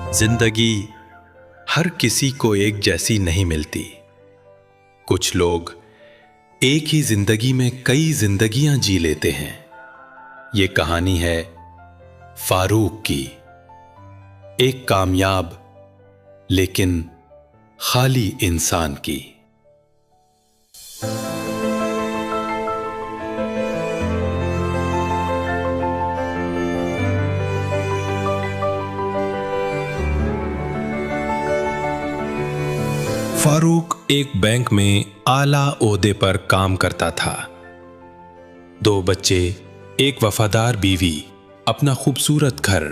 जिंदगी हर किसी को एक जैसी नहीं मिलती। कुछ लोग एक ही जिंदगी में कई जिंदगियां जी लेते हैं। ये कहानी है फारूक की, एक कामयाब लेकिन खाली इंसान की। फारूक एक बैंक में आला ओहदे पर काम करता था। 2 बच्चे, एक वफादार बीवी, अपना खूबसूरत घर,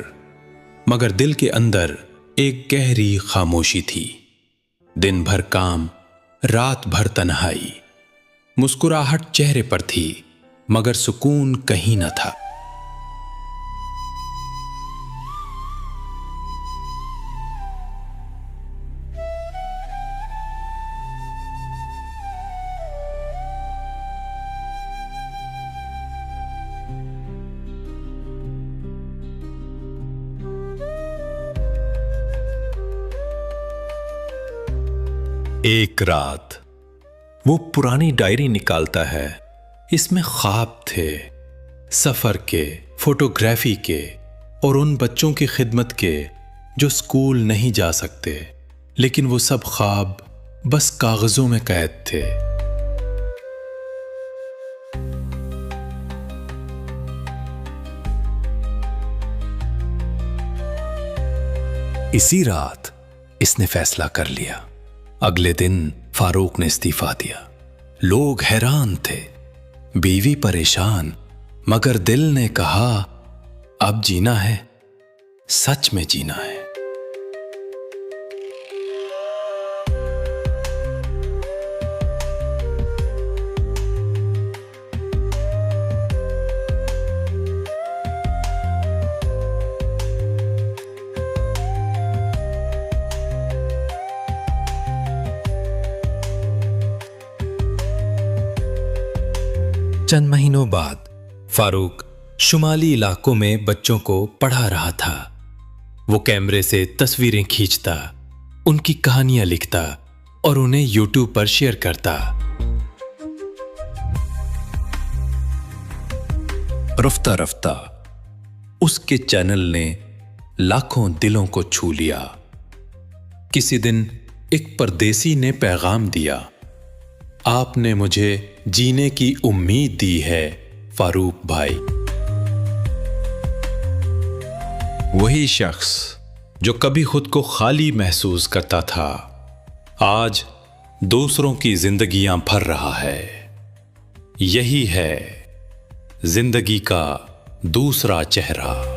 मगर दिल के अंदर एक गहरी खामोशी थी। दिन भर काम, रात भर तन्हाई। मुस्कुराहट चेहरे पर थी, मगर सुकून कहीं न था। एक रात वो पुरानी डायरी निकालता है। इसमें ख्वाब थे, सफर के, फोटोग्राफी के और उन बच्चों की खिदमत के जो स्कूल नहीं जा सकते, लेकिन वो सब ख्वाब बस कागजों में कैद थे। इसी रात इसने फैसला कर लिया। अगले दिन फारूक ने इस्तीफा दिया। लोग हैरान थे, बीवी परेशान, मगर दिल ने कहा अब जीना है, सच में जीना है। चंद महीनों बाद फारूक शुमाली इलाकों में बच्चों को पढ़ा रहा था। वो कैमरे से तस्वीरें खींचता, उनकी कहानियां लिखता और उन्हें यूट्यूब पर शेयर करता। रफ्ता रफ्ता उसके चैनल ने लाखों दिलों को छू लिया। किसी दिन एक परदेसी ने पैगाम दिया, आपने मुझे जीने की उम्मीद दी है फारूक भाई। वही शख्स जो कभी खुद को खाली महसूस करता था, आज दूसरों की जिंदगियां भर रहा है। यही है जिंदगी का दूसरा चेहरा।